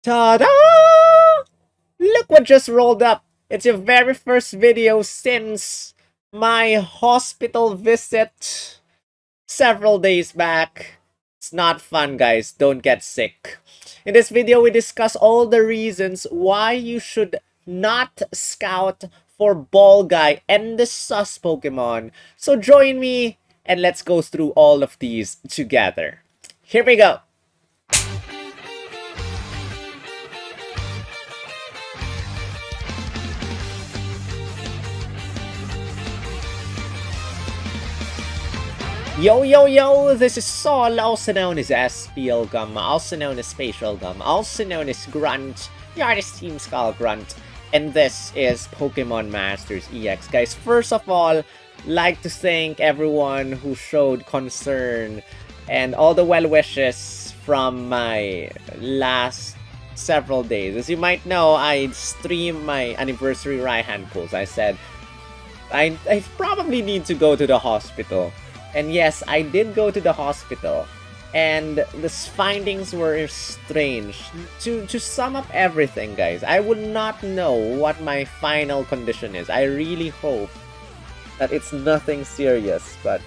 Ta-da! Look what just rolled up. It's your very first video since my hospital visit several days back. It's not fun, guys. Don't get sick. In this video, we discuss all the reasons why you should not scout for Ball Guy and the sus Pokemon. So join me and let's go through all of these together. Here we go. Yo, this is Sol, also known as SPL Gum, also known as Spatial Gum, also known as Grunt, the artist Team Skull Grunt, and this is Pokemon Masters EX. Guys, first of all, like to thank everyone who showed concern and all the well wishes from my last several days. As you might know, I streamed my anniversary right-hand pulls. I said, I probably need to go to the hospital. And yes, I did go to the hospital, and the findings were strange. To sum up everything, guys, I would not know what my final condition is. I really hope that it's nothing serious, but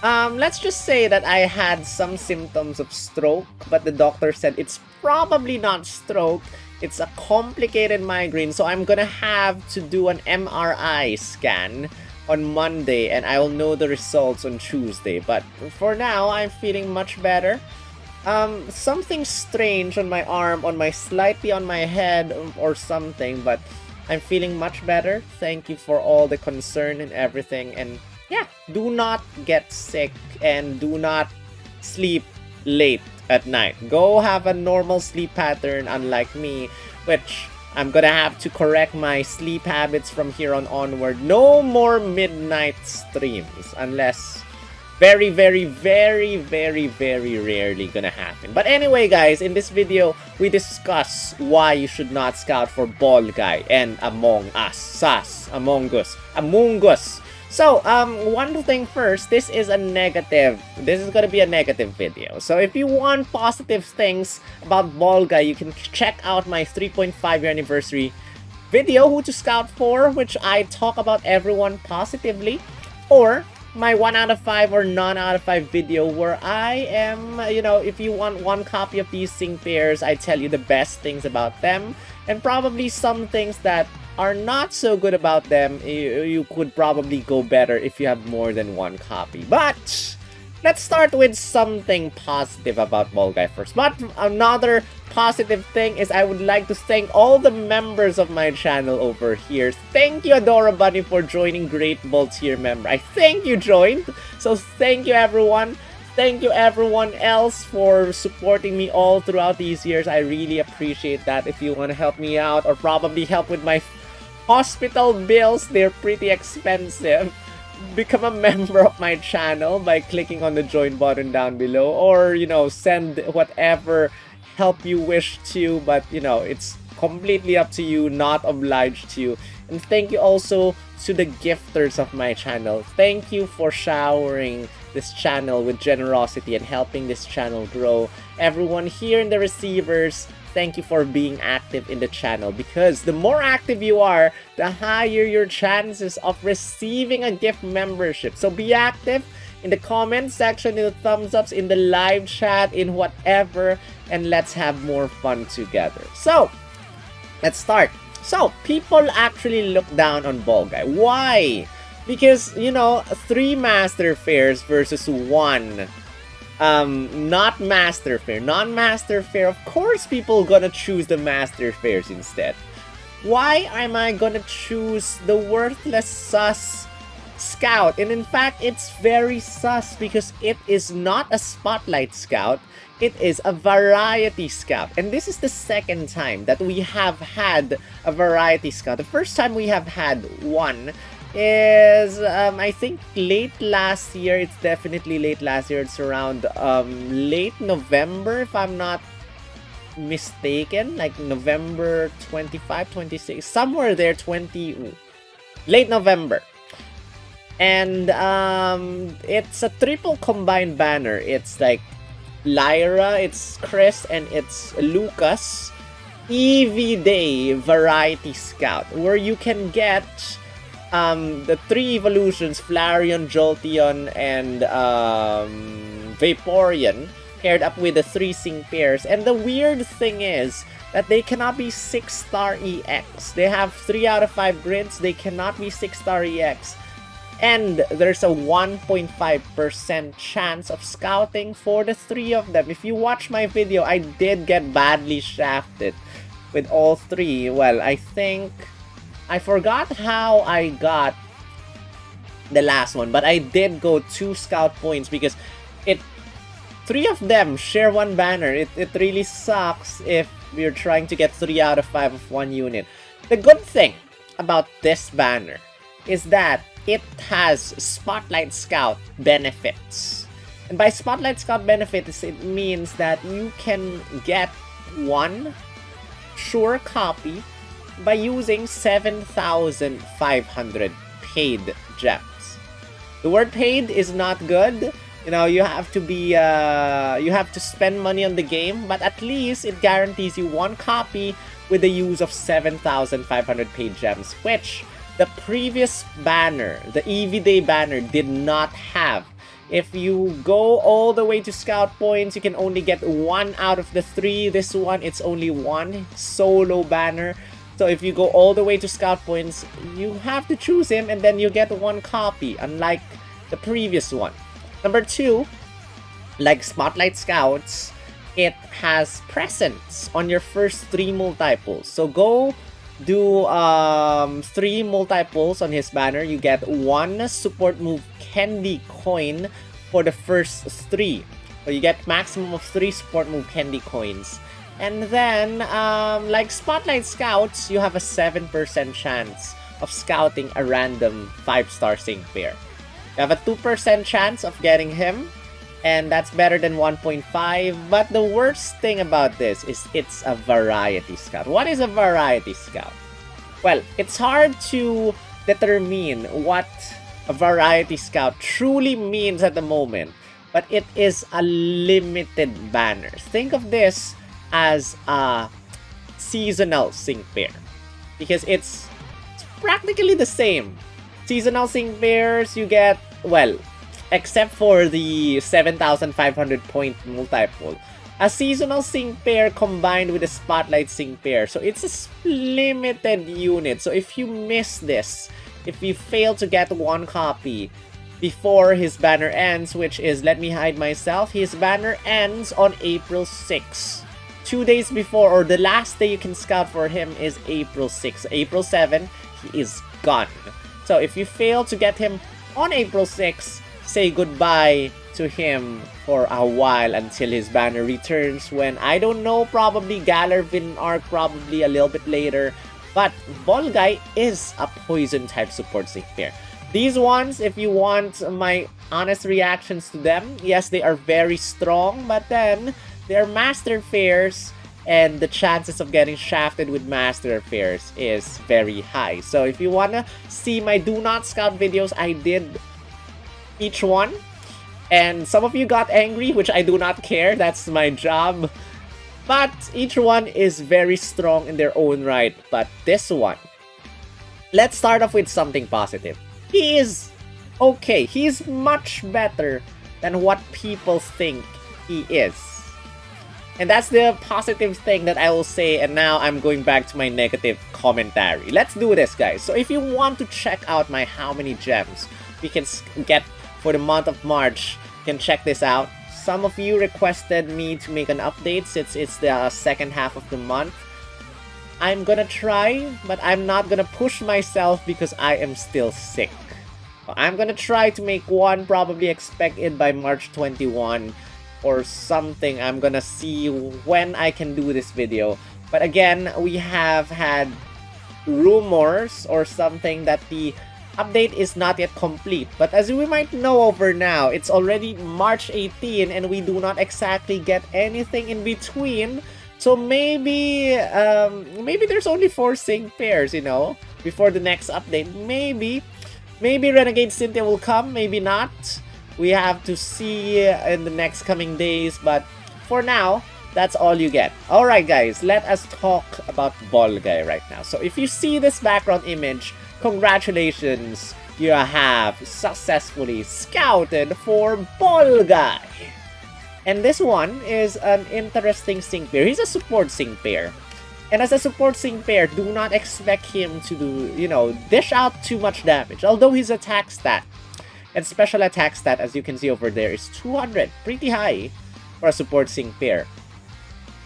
let's just say that I had some symptoms of stroke, but the doctor said it's probably not stroke. It's a complicated migraine, so I'm gonna have to do an MRI scan on Monday, and I will know the results on Tuesday. But for now, I'm feeling much better. Something strange on my arm, slightly on my head or something, but I'm feeling much better. Thank you for all the concern and everything. And yeah, do not get sick and do not sleep late at night. Go have a normal sleep pattern, unlike me, which I'm gonna have to correct my sleep habits from here on onward. No more midnight streams, unless very rarely gonna happen. But anyway, guys, in this video, we discuss why you should not scout for Ball Guy and Amoonguss. So, one thing first, this is gonna be a negative video. So if you want positive things about Ball Guy, you can check out my 3.5-year anniversary video, Who to Scout For, which I talk about everyone positively, or my 1 out of 5 or none out of 5 video where I am, if you want one copy of these sync pairs, I tell you the best things about them, and probably some things that are not so good about them. You could probably go better if you have more than one copy. But let's start with something positive about Ball Guy first. But another positive thing is I would like to thank all the members of my channel over here. Thank you, Adora Bunny, for joining Great Ball tier member. I think you joined. So thank you, everyone. Thank you, everyone else, for supporting me all throughout these years. I really appreciate that. If you want to help me out or probably help with my hospital bills, they're pretty expensive, become a member of my channel by clicking on the join button down below, or send whatever help you wish to, but it's completely up to you, not obliged to. And thank you also to the gifters of my channel. Thank you for showering this channel with generosity and helping this channel grow. Everyone here in the receivers, thank you for being active in the channel, because the more active you are, the higher your chances of receiving a gift membership. So be active in the comment section, in the thumbs ups, in the live chat, in whatever, and let's have more fun together. So let's start. So people actually look down on Ball Guy. Why? Because 3 Master Fairs versus 1 not Master Fair, non-Master Fair. Of course people gonna choose the Master Fairs instead. Why am I gonna choose the worthless sus scout? And in fact, it's very sus because it is not a spotlight scout, it is a variety scout. And this is the second time that we have had a variety scout. The first time we have had one is I think late last year. It's definitely late last year. It's around late November, if I'm not mistaken, like November 25, 26, somewhere there, late November. And it's a triple combined banner. It's like Lyra, it's Chris, and it's Lucas. EV Day Variety Scout, where you can get the 3 evolutions, Flareon, Jolteon, and Vaporeon, paired up with the 3 sync pairs. And the weird thing is that they cannot be 6-star EX. They have 3 out of 5 grids, they cannot be 6-star EX. And there's a 1.5% chance of scouting for the 3 of them. If you watch my video, I did get badly shafted with all 3. Well, I think I forgot how I got the last one, but I did go 2 scout points because 3 of them share 1 banner. It really sucks if you're trying to get 3 out of 5 of 1 unit. The good thing about this banner is that it has Spotlight Scout benefits. And by Spotlight Scout benefits, it means that you can get 1 sure copy by using 7,500 paid gems. The word paid is not good. You know, you have to be you have to spend money on the game, but at least it guarantees you 1 copy with the use of 7,500 paid gems, which the previous banner, the EV Day banner, did not have. If you go all the way to scout points, you can only get 1 out of the 3. This one, it's only 1 solo banner. So if you go all the way to scout points, you have to choose him and then you get 1 copy, unlike the previous one. Number 2, like Spotlight Scouts, it has presence on your first 3 multiples. So go do 3 multiples on his banner. You get 1 support move candy coin for the first 3. So you get maximum of 3 support move candy coins. And then, like Spotlight Scouts, you have a 7% chance of scouting a random 5-star sync pair. You have a 2% chance of getting him, and that's better than 1.5. But the worst thing about this is it's a variety scout. What is a variety scout? Well, it's hard to determine what a variety scout truly means at the moment, but it is a limited banner. Think of this as a seasonal sync pair, because it's practically the same. Seasonal sync pairs, you get, well, except for the 7,500 point multiple, a seasonal sync pair combined with a spotlight sync pair. So it's a limited unit. So if you miss this, if you fail to get 1 copy before his banner ends, which is, let me hide myself, his banner ends on April 6. 2 days before, or the last day you can scout for him is April 6. April 7, he is gone. So if you fail to get him on April 6, say goodbye to him for a while until his banner returns when, I don't know, probably Galarian arc, probably a little bit later. But Volgai is a poison type support sync pair. These ones, if you want my honest reactions to them, yes, they are very strong, but then they're master pairs, and the chances of getting shafted with master pairs is very high. So if you wanna see my do not scout videos, I did each one, and some of you got angry, which I do not care, that's my job. But each one is very strong in their own right. But this one, let's start off with something positive. He is okay. He's much better than what people think he is. And that's the positive thing that I will say, and now I'm going back to my negative commentary. Let's do this, guys. So if you want to check out my how many gems we can get for the month of March, you can check this out. Some of you requested me to make an update since it's the second half of the month. I'm gonna try, but I'm not gonna push myself because I am still sick. I'm gonna try to make one, probably expect it by March 21 or something. I'm gonna see when I can do this video. But again, we have had rumors or something that the update is not yet complete. But as we might know over now, it's already March 18 and we do not exactly get anything in between. So maybe maybe there's only 4 sync pairs, you know, before the next update. Maybe Renegade Cynthia will come, maybe not. We have to see in the next coming days, but for now, that's all you get. Alright guys, let us talk about Ball Guy right now. So if you see this background image, congratulations, you have successfully scouted for Ball Guy. And this one is an interesting sync pair. He's a support sync pair. And as a support sync pair, do not expect him to, dish out too much damage. Although his attack stat and special attack stat, as you can see over there, is 200. Pretty high for a support sync pair.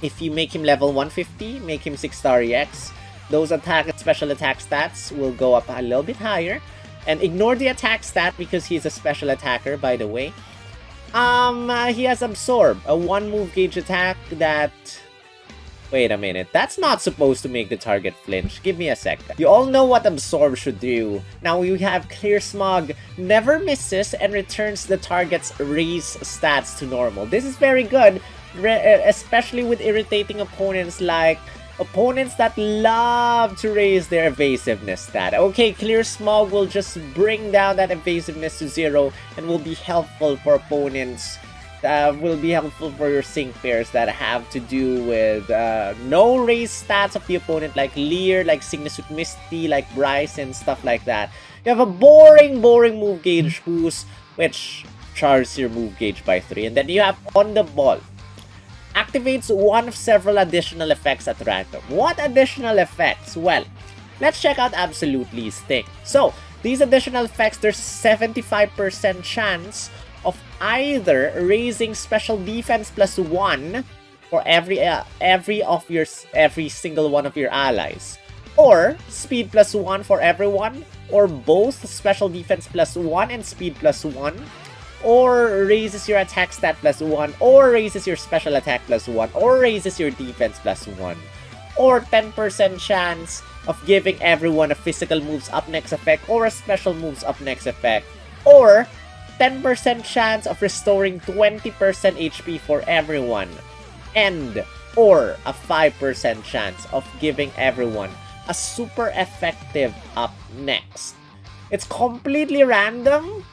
If you make him level 150, make him 6-star EX, those attack and special attack stats will go up a little bit higher. And ignore the attack stat because he's a special attacker, by the way. He has Absorb, a 1-move gauge attack that... Wait a minute, that's not supposed to make the target flinch. Give me a sec. You all know what Absorb should do. Now we have Clear Smog, never misses and returns the target's raise stats to normal. This is very good, especially with irritating opponents like opponents that love to raise their evasiveness stat. Okay, Clear Smog will just bring down that evasiveness to 0 and will be helpful for opponents. Will be helpful for your sync pairs that have to do with no raise stats of the opponent, like Leer, like Cygnus with Misty, like Bryce, and stuff like that. You have a boring move gauge boost, which charges your move gauge by 3. And then you have On the Ball. Activates one of several additional effects at random. What additional effects? Well, let's check out Absol-utely's thing. So, these additional effects, there's 75% chance of either raising special defense +1 for every single one of your allies, or speed +1 for everyone, or both special defense +1 and speed +1, or raises your attack stat +1, or raises your special attack +1, or raises your defense +1, or 10% chance of giving everyone a physical moves up next effect or a special moves up next effect, or 10% chance of restoring 20% HP for everyone, and or a 5% chance of giving everyone a super effective up next. It's completely random.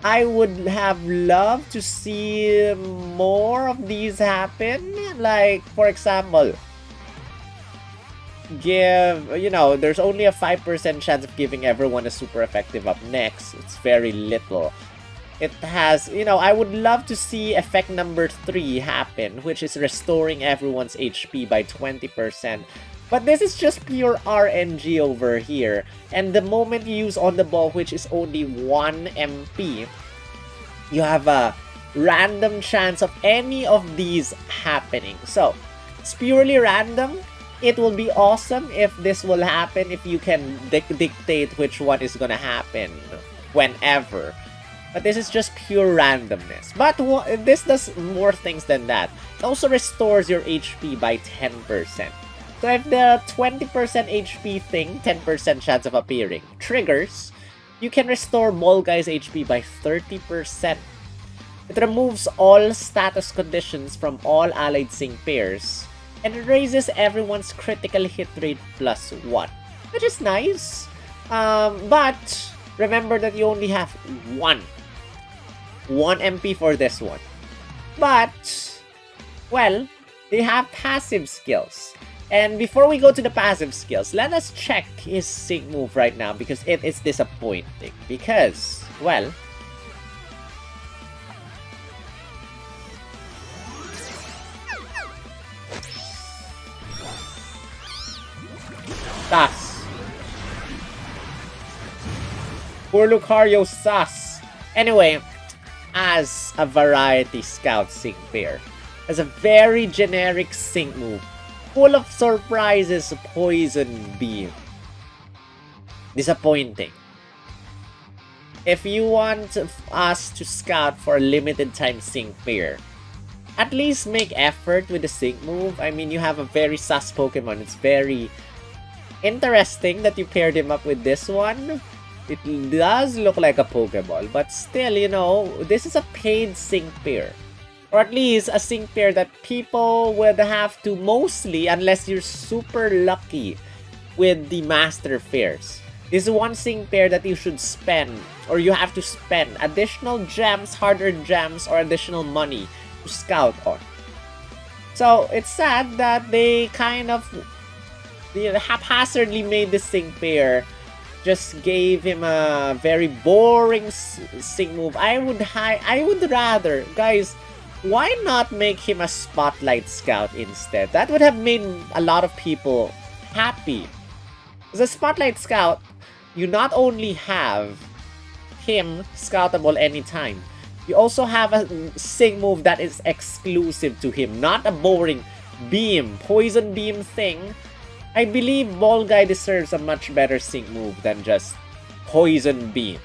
I would have loved to see more of these happen. Like, for example, there's only a 5% chance of giving everyone a super effective up next. It's very little. It has, I would love to see effect number 3 happen, which is restoring everyone's HP by 20%. But this is just pure RNG over here. And the moment you use On the Ball, which is only 1 MP, you have a random chance of any of these happening. So, it's purely random. It will be awesome if this will happen, if you can dictate which one is gonna happen whenever. But this is just pure randomness. But this does more things than that. It also restores your HP by 10%. So if the 20% HP thing, 10% chance of appearing, triggers, you can restore Ball Guy's HP by 30%. It removes all status conditions from all allied sync pairs, and it raises everyone's critical hit rate +1, which is nice. But remember that you only have 1 MP for this one. But, well, they have passive skills. And before we go to the passive skills, let us check his sync move right now, because it is disappointing. Because, well, sus. Poor Lucario, sus. Anyway, as a variety scout sync pair, as a very generic sync move, full of surprises, Poison Beam. Disappointing. If you want us to scout for a limited time sync pair, at least make effort with the sync move. I mean, you have a very sus Pokemon. It's very interesting that you paired him up with this one. It does look like a Pokeball, but still, this is a paid sync pair. Or at least a sync pair that people would have to mostly, unless you're super lucky with the master fairs, This is one sync pair that you should spend, or you have to spend additional gems, hard-earned gems, or additional money to scout on. So it's sad that they kind of haphazardly made this sync pair. Just gave him a very boring sync move. I would rather, guys, why not make him a Spotlight Scout instead? That would have made a lot of people happy. As a Spotlight Scout, you not only have him scoutable anytime, you also have a sync move that is exclusive to him, not a boring beam, poison beam thing. I believe Ball Guy deserves a much better sync move than just Poison Beam.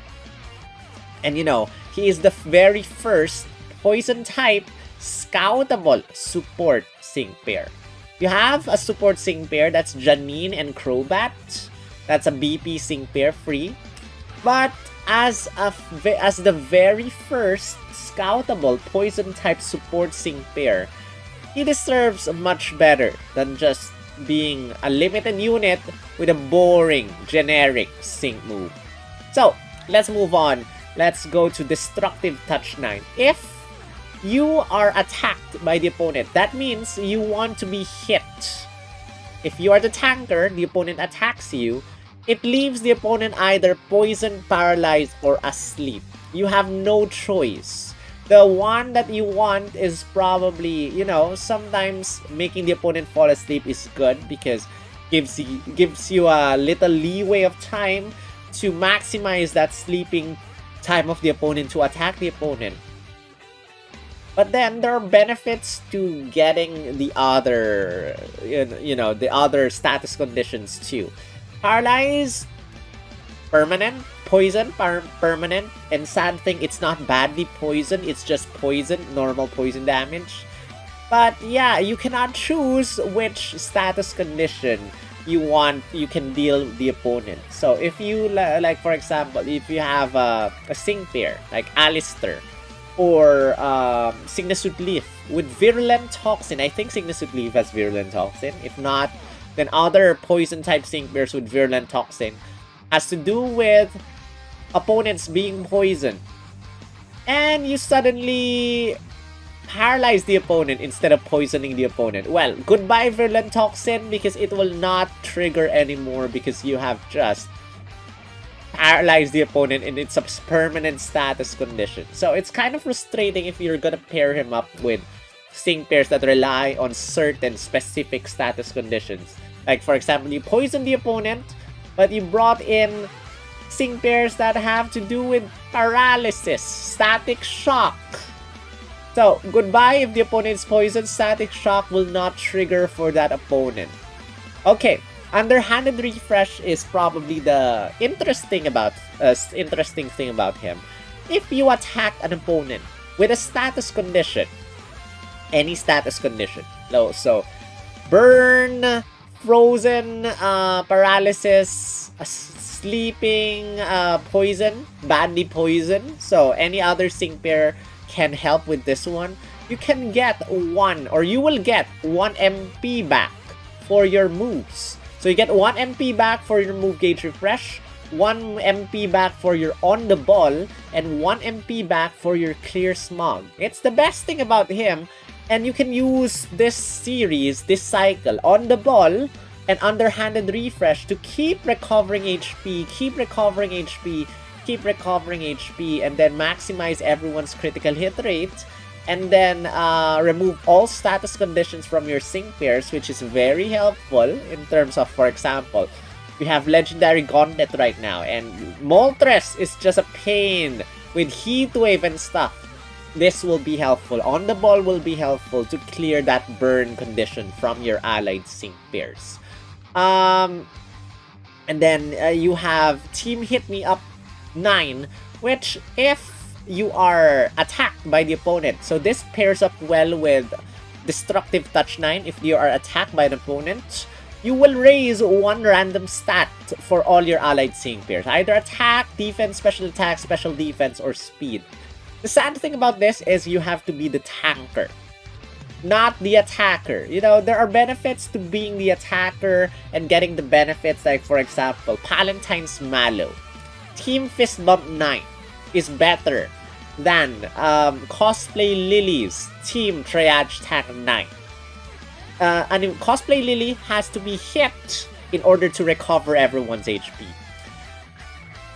And you know, he is the very first Poison type scoutable support sync pair. You have a support sync pair that's Janine and Crobat. That's a BP sync pair free. But as the very first scoutable Poison type support sync pair, he deserves much better than just being a limited unit with a boring, generic sync move. So, let's move on. Let's go to Destructive Touch 9. If you are attacked by the opponent, that means you want to be hit. If you are the tanker, the opponent attacks you, it leaves the opponent either poisoned, paralyzed, or asleep. You have no choice. The one that you want is probably, you know, sometimes making the opponent fall asleep is good because gives you a little leeway of time to maximize that sleeping time of the opponent to attack the opponent. But then there are benefits to getting the other, the other status conditions too. Paralyzed, permanent. Poison, permanent, and sad thing, it's not badly poison, it's just poison, normal poison damage. But yeah, you cannot choose which status condition you can deal the opponent. So if you, like for example, if you have a sync pair, like Alistair, or Signature Leaf with Virulent Toxin, I think Signature Leaf has Virulent Toxin, if not, then other poison type sync pairs with Virulent Toxin has to do with opponents being poisoned, and you suddenly paralyze the opponent instead of poisoning the opponent. Well, goodbye Virulent Toxin, because it will not trigger anymore because you have just paralyzed the opponent in its permanent status condition. So it's kind of frustrating if you're gonna pair him up with sync pairs that rely on certain specific status conditions. Like for example, you poison the opponent, but you brought in sync pairs that have to do with paralysis, static shock. So, goodbye if the opponent is poisoned, static shock will not trigger for that opponent. Okay, Underhanded Refresh is probably the interesting thing about him. If you attack an opponent with a status condition, any status condition, so burn, frozen, paralysis, sleeping, poison, badly poison. So any other sync pair can help with this one. You can get you will get 1 MP back for your moves. So you get 1 MP back for your move gauge refresh, 1 MP back for your on the ball, and 1 MP back for your clear smog. It's the best thing about him, and you can use this series, this cycle, on the ball and Underhanded Refresh to keep recovering HP, and then maximize everyone's critical hit rate, and then remove all status conditions from your sync pairs, which is very helpful in terms of, for example, we have Legendary Gauntlet right now, and Moltres is just a pain with Heat Wave and stuff. This will be helpful. On the ball will be helpful to clear that burn condition from your allied sync pairs. And then you have Team Hit Me Up 9, which if you are attacked by the opponent, so this pairs up well with Destructive Touch 9. If you are attacked by an opponent, you will raise 1 random stat for all your allied sync pairs, either attack, defense, special defense, or speed. The sad thing about this is you have to be the tanker. not the attacker. You know, there are benefits to being the attacker and getting the benefits, like for example, Palentine's Mallow. Team Fist Bump 9 is better than Cosplay Lily's Team Triage Tank 9. And Cosplay Lily has to be hit in order to recover everyone's HP.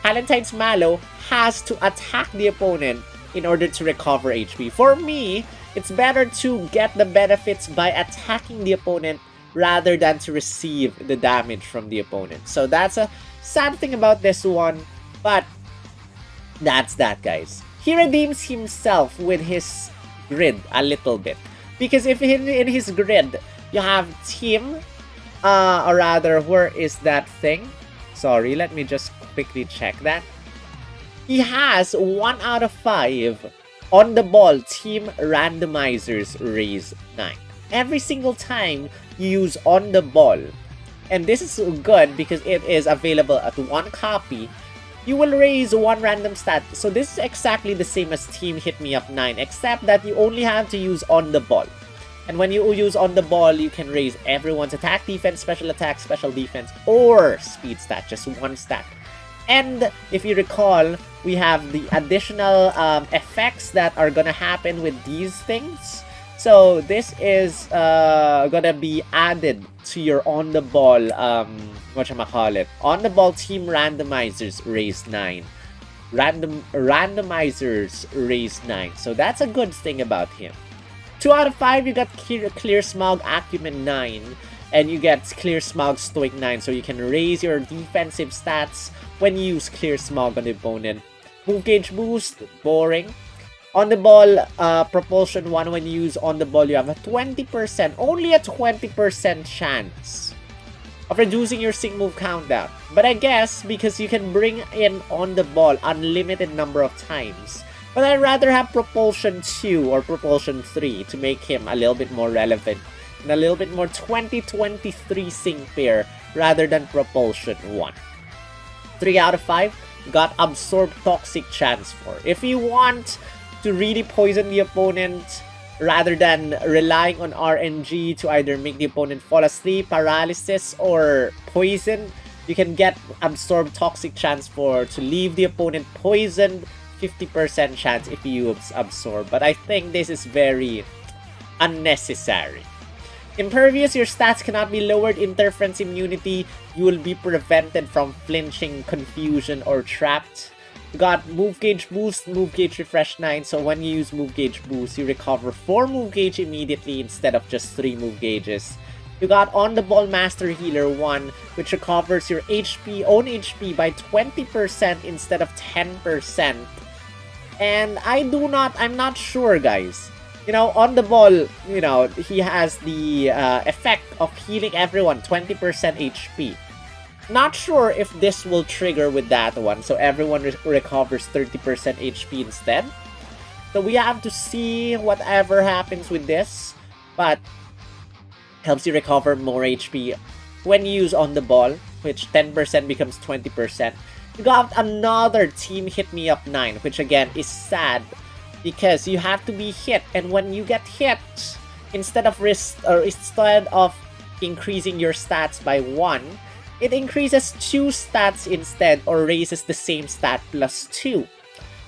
Palentine's Mallow has to attack the opponent in order to recover HP. For me, it's better to get the benefits by attacking the opponent rather than to receive the damage from the opponent. So that's a sad thing about this one, but that's that, guys. He redeems himself with his grid a little bit. Because if in his grid, you have team, or rather, where is that thing? Sorry, let me just quickly check that. He has 1 out of 5 on the ball team randomizers raise 9. Every single time you use on the ball, and this is good because it is available at 1 copy, you will raise 1 random stat. So this is exactly the same as Team Hit Me Up 9, except that you only have to use on the ball. And when you use on the ball, you can raise everyone's attack, defense, special attack, special defense, or speed stat, just 1 stat. And if you recall, we have the additional effects that are gonna happen with these things. So this is gonna be added to your on the ball, whatchamacallit, on the ball team randomizers raise 9. Randomizers raise 9. So that's a good thing about him. 2 out of 5, you got Clear Smog Acumen 9. And you get Clear Smog Stoic 9. So you can raise your defensive stats when you use Clear Smog on the opponent. Move Gauge Boost, boring. On the ball, Propulsion 1, when you use on the ball, you have a 20%, only a 20% chance of reducing your sync move countdown. But I guess because you can bring in on the ball unlimited number of times. But I'd rather have Propulsion 2 or Propulsion 3 to make him a little bit more relevant and a little bit more 2023 sync pair rather than Propulsion 1. 3 out of 5 got Absorb Toxic chance for. If you want to really poison the opponent rather than relying on RNG to either make the opponent fall asleep, paralysis, or poison, you can get Absorb Toxic chance for to leave the opponent poisoned. 50% chance if you use Absorb, but I think this is very unnecessary. Impervious, your stats cannot be lowered. Interference immunity, you will be prevented from flinching, confusion, or trapped. You got Move Gauge Boost, Move Gauge Refresh 9, so when you use Move Gauge Boost, you recover 4 Move Gauge immediately instead of just 3 Move Gauges. You got On the Ball Master Healer 1, which recovers your own HP by 20% instead of 10%. And I'm not sure, guys. You know, on the ball, you know, he has the effect of healing everyone 20% HP. Not sure if this will trigger with that one, so everyone recovers 30% HP instead. So we have to see whatever happens with this, but helps you recover more HP when you use on the ball, which 10% becomes 20%. You got another Team Hit Me Up 9, which again is sad because you have to be hit, and when you get hit, instead of increasing your stats by 1, it increases 2 stats instead, or raises the same stat plus 2.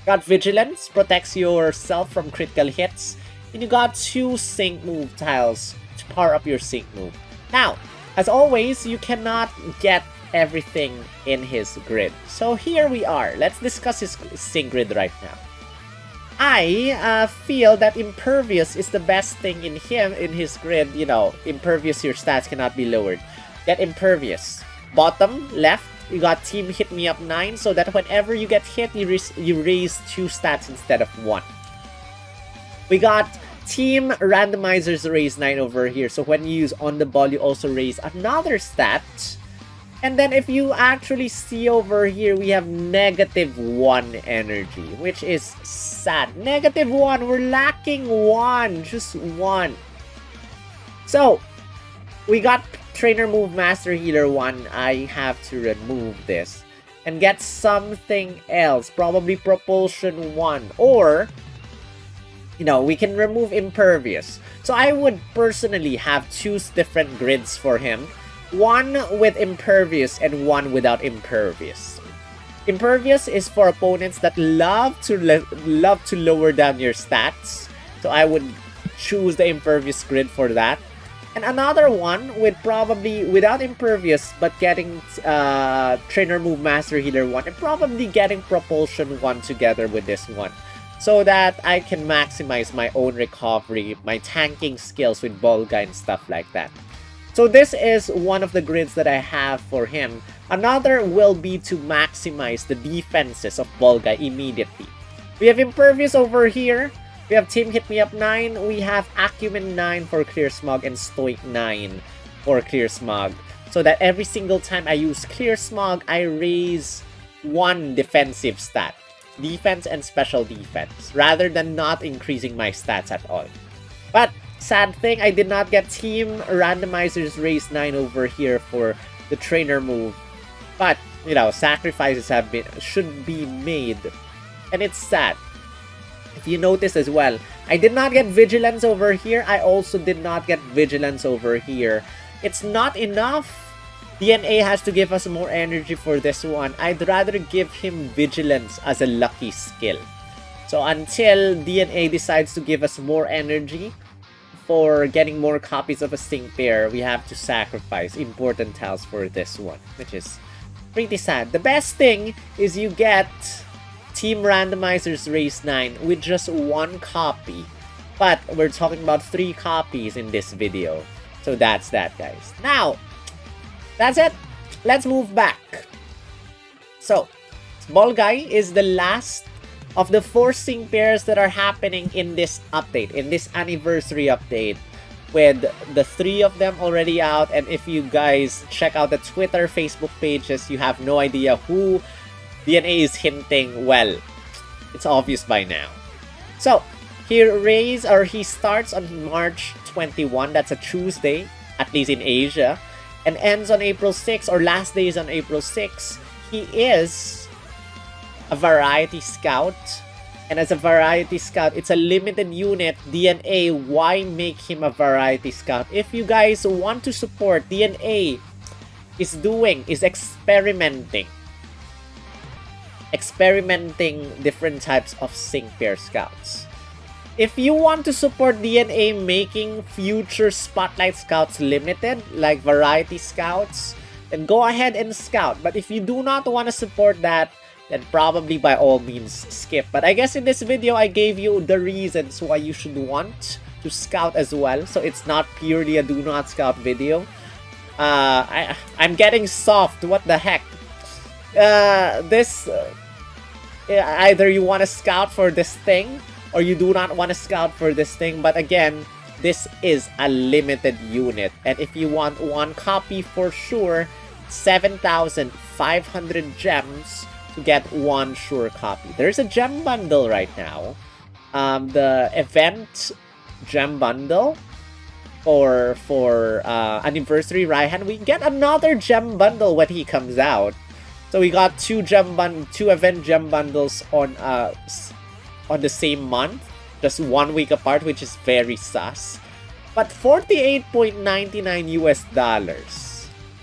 Got Vigilance, protects yourself from critical hits, and you got 2 sync move tiles to power up your sync move. Now, as always, you cannot get everything in his grid. So here we are. Let's discuss his sync grid right now. I feel that Impervious is the best thing in his grid. You know, Impervious, your stats cannot be lowered. Get Impervious. Bottom left, you got Team Hit Me Up 9, so that whenever you get hit, you raise 2 stats instead of 1. We got Team Randomizers raise 9 over here, so when you use on the ball, you also raise another stat. And then if you actually see over here, we have -1 energy, which is sad. -1, we're lacking 1, just 1. So, we got Trainer Move Master Healer 1. I have to remove this and get something else, probably Propulsion 1, or we can remove Impervious. So I would personally have two different grids for him. One with Impervious and one without Impervious. Impervious is for opponents that love to lower down your stats. So I would choose the Impervious grid for that. And another one with probably without Impervious but getting Trainer Move Master Healer 1 and probably getting Propulsion 1 together with this one. So that I can maximize my own recovery, my tanking skills with Volga and stuff like that. So this is one of the grids that I have for him. Another will be to maximize the defenses of Volga immediately. We have Impervious over here. We have Team Hit Me Up 9. We have Acumen 9 for Clear Smog and Stoic 9 for Clear Smog. So that every single time I use Clear Smog, I raise one defensive stat. Defense and special defense, rather than not increasing my stats at all. But sad thing, I did not get Team Randomizers Race 9 over here for the trainer move. But, sacrifices should be made. And it's sad. If you notice as well, I did not get Vigilance over here. I also did not get Vigilance over here. It's not enough. DNA has to give us more energy for this one. I'd rather give him Vigilance as a lucky skill. So until DNA decides to give us more energy for getting more copies of a Sync Pair, we have to sacrifice important tiles for this one, which is pretty sad. The best thing is you get Team Randomizers Race 9 with just one copy. But we're talking about 3 copies in this video. So that's that, guys. Now, that's it. Let's move back. So, Ball Guy is the last of the 4 Sync Pairs that are happening in this update, in this anniversary update, with the 3 of them already out. And if you guys check out the Twitter, Facebook pages, you have no idea who DNA is hinting. Well, it's obvious by now. So, he starts on March 21. That's a Tuesday, at least in Asia. And ends on April 6, or last day is on April 6. He is a Variety Scout. And as a Variety Scout, it's a limited unit. DNA, why make him a Variety Scout? If you guys want to support, DNA is experimenting different types of Sync Pair Scouts. If you want to support DNA making future Spotlight Scouts limited, like Variety Scouts, then go ahead and scout. But if you do not want to support that, then probably by all means skip. But I guess in this video, I gave you the reasons why you should want to scout as well. So it's not purely a do not scout video. I'm getting soft. What the heck? Either you want to scout for this thing, or you do not want to scout for this thing. But again, this is a limited unit. And if you want one copy for sure, 7,500 gems to get one sure copy. There's a gem bundle right now. The event gem bundle for anniversary Raihan. We get another gem bundle when he comes out. So we got two event gem bundles on the same month, just 1 week apart, which is very sus. But $48.99 US.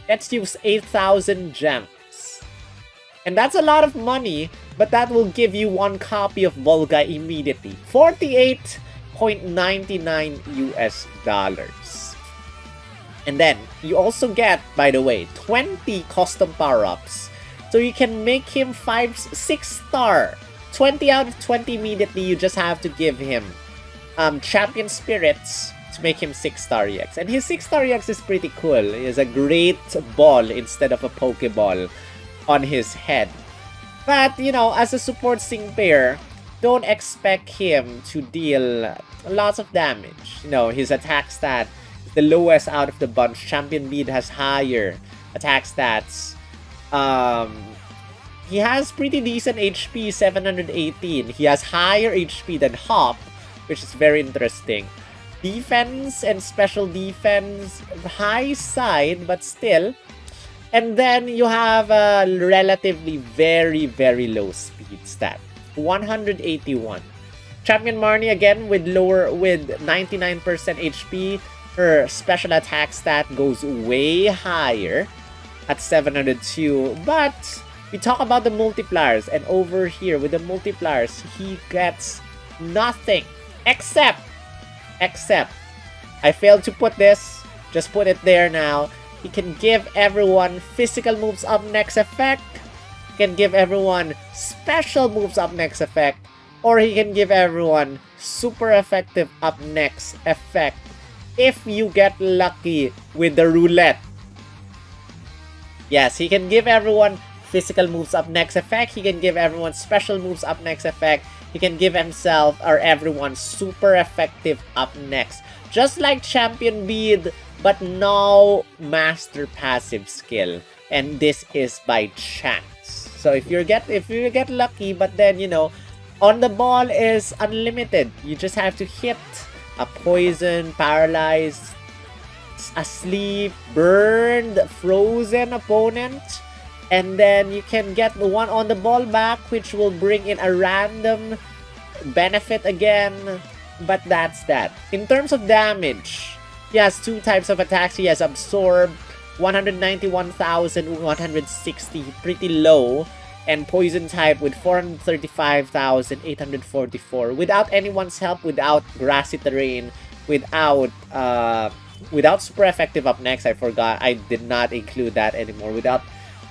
Let's use 8,000 gems. And that's a lot of money, but that will give you one copy of Volga immediately. $48.99 US. And then you also get, by the way, 20 custom power-ups. So you can make him 6-star. 20 out of 20 immediately. You just have to give him Champion Spirits to make him 6-star EX. And his 6-star EX is pretty cool. He has a great ball instead of a Pokeball on his head. But, as a support Sync Pair, don't expect him to deal lots of damage. His attack stat is the lowest out of the bunch. Champion Bede has higher attack stats. He has pretty decent HP, 718. He has higher HP than Hop, which is very interesting. Defense and special defense, high side, but still. And then you have a relatively very, very low speed stat, 181. Champion Marnie again with 99% HP. Her special attack stat goes way higher at 702. But we talk about the multipliers, and over here with the multipliers, he gets nothing except I failed to put this. Just put it there now. He can give everyone physical moves up next effect. He can give everyone special moves up next effect. Or he can give everyone super effective up next effect. If you get lucky with the roulette. Yes, he can give everyone physical moves up next effect. He can give everyone special moves up next effect. He can give himself or everyone super effective up next. Just like Champion Bede, but no master passive skill. And this is by chance. So if you get lucky, but then you know, on the ball is unlimited. You just have to hit a poison, paralyzed, asleep, burned, frozen opponent. And then you can get the one on the ball back, which will bring in a random benefit again. But that's that. In terms of damage, he has two types of attacks. He has Absorb, 191,160, pretty low. And Poison type with 435,844. Without anyone's help, without grassy terrain, without super effective up next. I forgot. I did not include that anymore. Without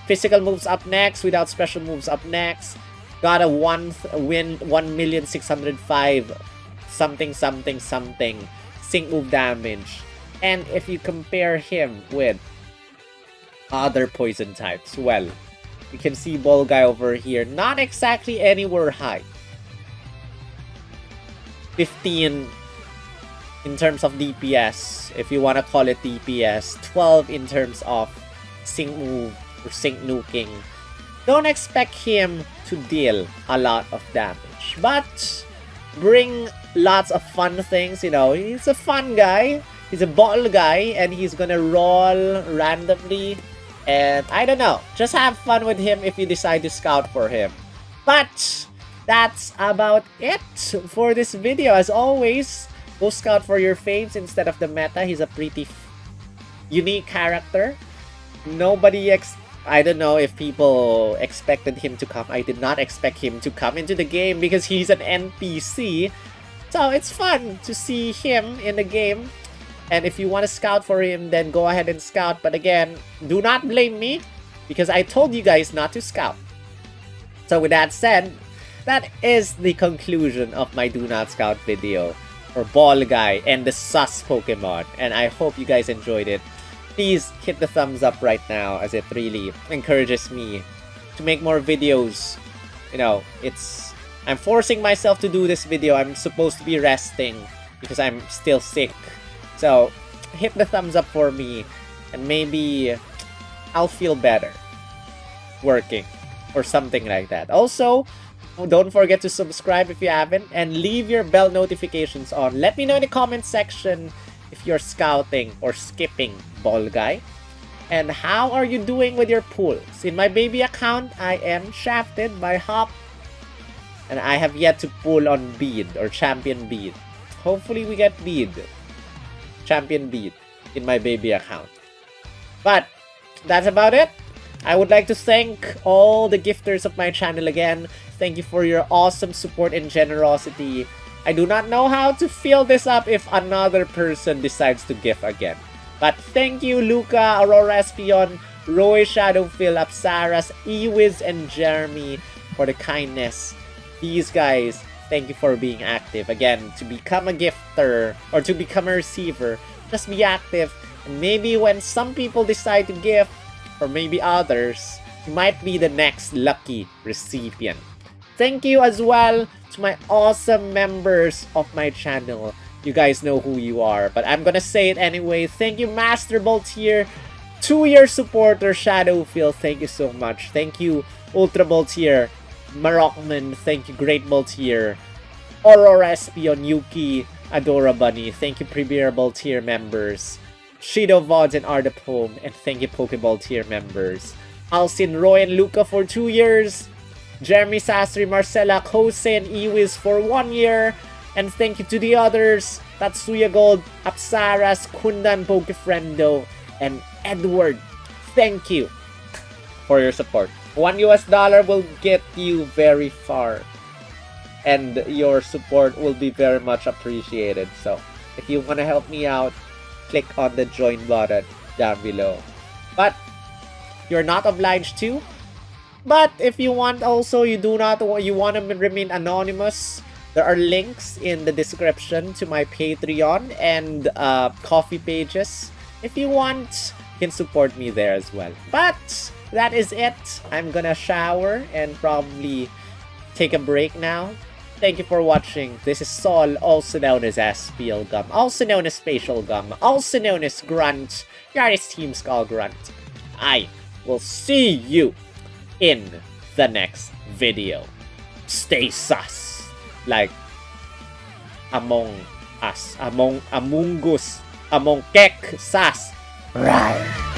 physical moves up next, without special moves up next. Got a 1,605,000 something sync move damage. And if you compare him with other poison types, well, you can see Ball Guy over here, not exactly anywhere high. 15 in terms of DPS, if you want to call it DPS. 12 in terms of sync move or sync nuking. Don't expect him to deal a lot of damage, but bring lots of fun things. You know, he's a fun guy. He's a ball guy, and he's gonna roll randomly. And I don't know, just have fun with him if you decide to scout for him. But that's about it for this video. As always, go scout for your faves instead of the meta. He's a pretty unique character. I don't know if people expected him to come. I did not expect him to come into the game because he's an NPC. So it's fun to see him in the game. And if you want to scout for him, then go ahead and scout. But again, do not blame me because I told you guys not to scout. So with that said, that is the conclusion of my Do Not Scout video for Ball Guy and the sus Pokemon. And I hope you guys enjoyed it. Please hit the thumbs up right now as it really encourages me to make more videos. You know, I'm forcing myself to do this video. I'm supposed to be resting because I'm still sick. So, hit the thumbs up for me, and maybe I'll feel better working, or something like that. Also, don't forget to subscribe if you haven't, and leave your bell notifications on. Let me know in the comment section if you're scouting or skipping Ball Guy. And how are you doing with your pulls? In my baby account, I am shafted by Hop, and I have yet to pull on Bede, or Champion Bede. Hopefully we get Bede. Champion Bede in my baby account. But that's about it. I would like to thank all the gifters of my channel again. Thank you for your awesome support and generosity. I do not know how to fill this up if another person decides to gift again. But thank you, Luca, Aurora Espion, Roy, Shadowfill, Apsaras, Ewiz, and Jeremy for the kindness. These guys, thank you for being active. Again, to become a gifter or to become a receiver, just be active. And maybe when some people decide to gift, or maybe others, you might be the next lucky recipient. Thank you as well to my awesome members of my channel. You guys know who you are, but I'm gonna say it anyway. Thank you, Master Boltier, 2-year supporter, Shadowfill. Thank you so much. Thank you, Ultra Boltier, Marokman, thank you, Great Boltier, Aurora Espion, Yuki, Adora Bunny, thank you, Premier Boltier members, Shido Vods and Art of Home, and thank you, Pokeball tier members, Alcin, Roy, and Luca for 2 years, Jeremy Sastre, Marcella, Jose, and Iwis for 1 year. And thank you to the others, Tatsuya Gold, Apsaras, Kundan Pokefriendo, and Edward. Thank you for your support. $1 will get you very far. And your support will be very much appreciated. So, if you want to help me out, click on the join button down below. But you're not obliged to. But if you want also, you want to remain anonymous, there are links in the description to my Patreon and coffee pages. If you want, you can support me there as well. But that is it. I'm gonna shower and probably take a break now. Thank you for watching. This is Sol, also known as SPL Gum, also known as Spatial Gum, also known as Grunt. Your Team Skull Grunt. I will see you in the next video. Stay sus. Like Among Us. Amoonguss. Among Kek Sus. Right.